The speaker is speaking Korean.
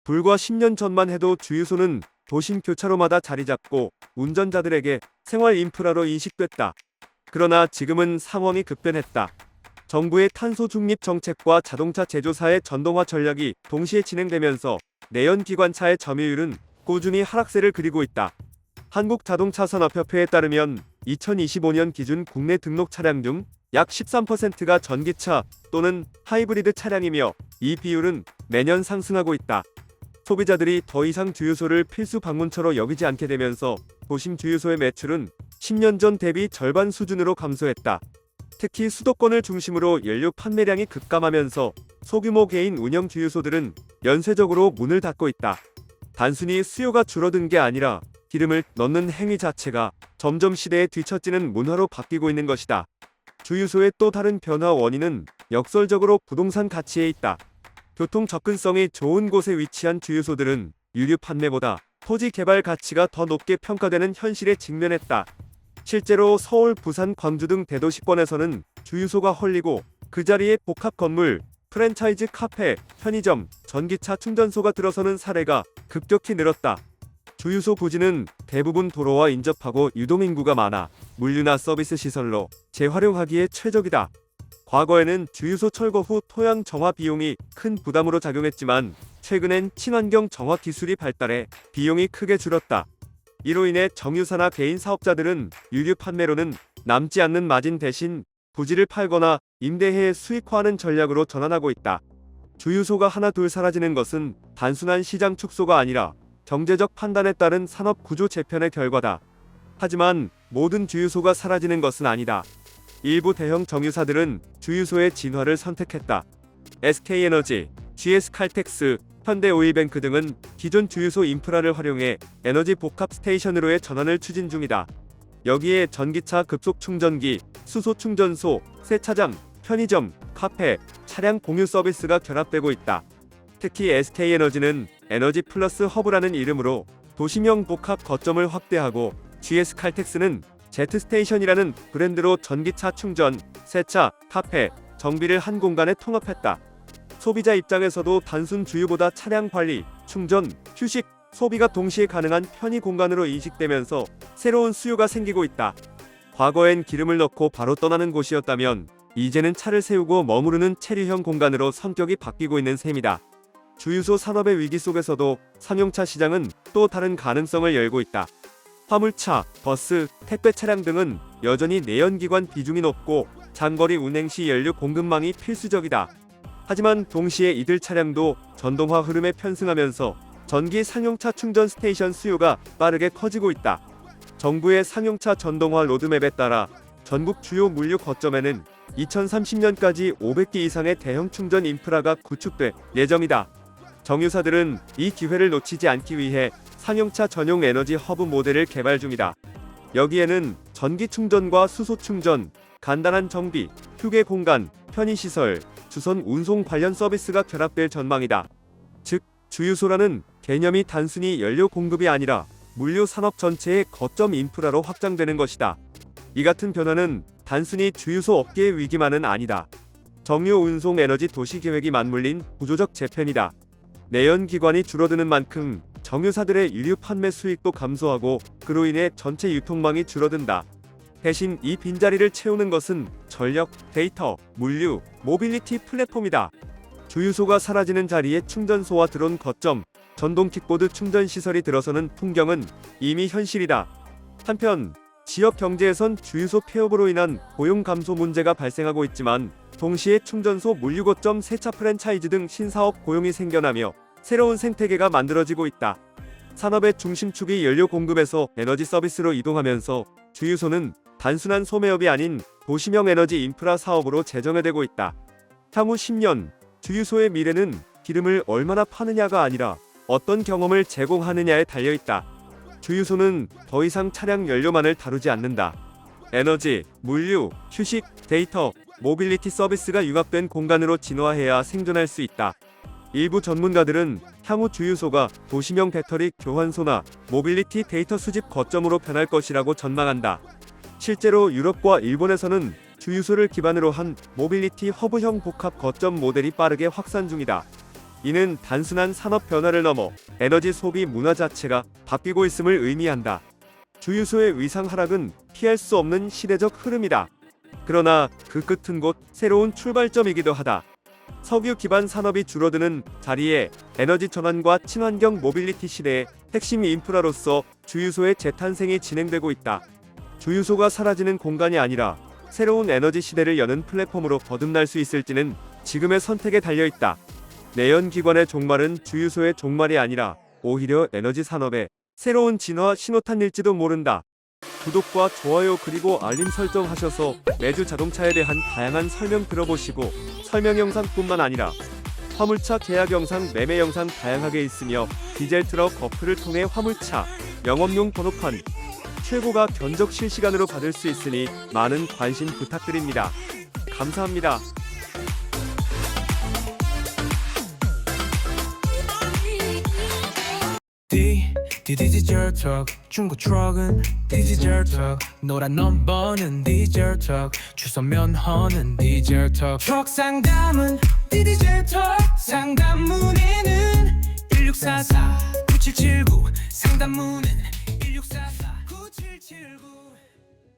불과 10년 전만 해도 주유소는 도심 교차로마다 자리 잡고 운전자들에게 생활 인프라로 인식됐다. 그러나 지금은 상황이 급변했다. 정부의 탄소 중립 정책과 자동차 제조사의 전동화 전략이 동시에 진행되면서 내연기관차의 점유율은 꾸준히 하락세를 그리고 있다. 한국자동차산업협회에 따르면 2025년 기준 국내 등록 차량 중 약 13%가 전기차 또는 하이브리드 차량이며 이 비율은 매년 상승하고 있다. 소비자들이 더 이상 주유소를 필수 방문처로 여기지 않게 되면서 도심 주유소의 매출은 10년 전 대비 절반 수준으로 감소했다. 특히 수도권을 중심으로 연료 판매량이 급감하면서 소규모 개인 운영 주유소들은 연쇄적으로 문을 닫고 있다. 단순히 수요가 줄어든 게 아니라 기름을 넣는 행위 자체가 점점 시대에 뒤처지는 문화로 바뀌고 있는 것이다. 주유소의 또 다른 변화 원인은 역설적으로 부동산 가치에 있다. 교통 접근성이 좋은 곳에 위치한 주유소들은 유류 판매보다 토지 개발 가치가 더 높게 평가되는 현실에 직면했다. 실제로 서울, 부산, 광주 등 대도시권에서는 주유소가 헐리고 그 자리에 복합 건물, 프랜차이즈 카페, 편의점, 전기차 충전소가 들어서는 사례가 급격히 늘었다. 주유소 부지는 대부분 도로와 인접하고 유동인구가 많아 물류나 서비스 시설로 재활용하기에 최적이다. 과거에는 주유소 철거 후 토양 정화 비용이 큰 부담으로 작용했지만 최근엔 친환경 정화 기술이 발달해 비용이 크게 줄었다. 이로 인해 정유사나 개인 사업자들은 유류 판매로는 남지 않는 마진 대신 부지를 팔거나 임대해 수익화하는 전략으로 전환하고 있다. 주유소가 하나 둘 사라지는 것은 단순한 시장 축소가 아니라 경제적 판단에 따른 산업 구조 재편의 결과다. 하지만 모든 주유소가 사라지는 것은 아니다. 일부 대형 정유사들은 주유소의 진화를 선택했다. SK에너지, GS칼텍스, 현대오일뱅크 등은 기존 주유소 인프라를 활용해 에너지 복합 스테이션으로의 전환을 추진 중이다. 여기에 전기차 급속 충전기, 수소 충전소, 세차장, 편의점, 카페, 차량 공유 서비스가 결합되고 있다. 특히 SK에너지는 에너지 플러스 허브라는 이름으로 도심형 복합 거점을 확대하고 GS칼텍스는 제트스테이션이라는 브랜드로 전기차 충전, 세차, 카페, 정비를 한 공간에 통합했다. 소비자 입장에서도 단순 주유보다 차량 관리, 충전, 휴식, 소비가 동시에 가능한 편의 공간으로 인식되면서 새로운 수요가 생기고 있다. 과거엔 기름을 넣고 바로 떠나는 곳이었다면 이제는 차를 세우고 머무르는 체류형 공간으로 성격이 바뀌고 있는 셈이다. 주유소 산업의 위기 속에서도 상용차 시장은 또 다른 가능성을 열고 있다. 화물차, 버스, 택배 차량 등은 여전히 내연기관 비중이 높고 장거리 운행 시 연료 공급망이 필수적이다. 하지만 동시에 이들 차량도 전동화 흐름에 편승하면서 전기 상용차 충전 스테이션 수요가 빠르게 커지고 있다. 정부의 상용차 전동화 로드맵에 따라 전국 주요 물류 거점에는 2030년까지 500개 이상의 대형 충전 인프라가 구축될 예정이다. 정유사들은 이 기회를 놓치지 않기 위해 상용차 전용 에너지 허브 모델을 개발 중이다. 여기에는 전기 충전과 수소 충전, 간단한 정비, 휴게 공간, 편의시설, 주선 운송 관련 서비스가 결합될 전망이다. 즉, 주유소라는 개념이 단순히 연료 공급이 아니라 물류 산업 전체의 거점 인프라로 확장되는 것이다. 이 같은 변화는 단순히 주유소 업계의 위기만은 아니다. 정유 운송 에너지 도시 계획이 맞물린 구조적 재편이다. 내연기관이 줄어드는 만큼 정유사들의 유류 판매 수익도 감소하고 그로 인해 전체 유통망이 줄어든다. 대신 이 빈자리를 채우는 것은 전력, 데이터, 물류, 모빌리티 플랫폼이다. 주유소가 사라지는 자리에 충전소와 드론 거점, 전동 킥보드 충전 시설이 들어서는 풍경은 이미 현실이다. 한편 지역 경제에선 주유소 폐업으로 인한 고용 감소 문제가 발생하고 있지만 동시에 충전소, 물류거점, 세차 프랜차이즈 등 신사업 고용이 생겨나며 새로운 생태계가 만들어지고 있다. 산업의 중심축이 연료 공급에서 에너지 서비스로 이동하면서 주유소는 단순한 소매업이 아닌 도시명 에너지 인프라 사업으로 재정의되고 있다. 향후 10년, 주유소의 미래는 기름을 얼마나 파느냐가 아니라 어떤 경험을 제공하느냐에 달려있다. 주유소는 더 이상 차량 연료만을 다루지 않는다. 에너지, 물류, 휴식, 데이터, 모빌리티 서비스가 융합된 공간으로 진화해야 생존할 수 있다. 일부 전문가들은 향후 주유소가 도시명 배터리 교환소나 모빌리티 데이터 수집 거점으로 변할 것이라고 전망한다. 실제로 유럽과 일본에서는 주유소를 기반으로 한 모빌리티 허브형 복합 거점 모델이 빠르게 확산 중이다. 이는 단순한 산업 변화를 넘어 에너지 소비 문화 자체가 바뀌고 있음을 의미한다. 주유소의 위상 하락은 피할 수 없는 시대적 흐름이다. 그러나 그 끝은 곧 새로운 출발점이기도 하다. 석유 기반 산업이 줄어드는 자리에 에너지 전환과 친환경 모빌리티 시대의 핵심 인프라로서 주유소의 재탄생이 진행되고 있다. 주유소가 사라지는 공간이 아니라 새로운 에너지 시대를 여는 플랫폼으로 거듭날 수 있을지는 지금의 선택에 달려있다. 내연기관의 종말은 주유소의 종말이 아니라 오히려 에너지 산업의 새로운 진화 신호탄일지도 모른다. 구독과 좋아요 그리고 알림 설정하셔서 매주 자동차에 대한 다양한 설명 들어보시고 설명 영상뿐만 아니라 화물차 계약 영상, 매매 영상 다양하게 있으며 디젤 트럭 어플을 통해 화물차 영업용 번호판 최고가 견적 실시간으로 받을 수 있으니 많은 관심 부탁드립니다. 감사합니다. 디지털 턱 중고 트럭은 디지털 턱 노란 넘버는 디지털 턱 주소 면허는 디지털 턱 트럭 상담은 디지털 턱 상담 문의는 1644 9779 상담 문의는 1644 9779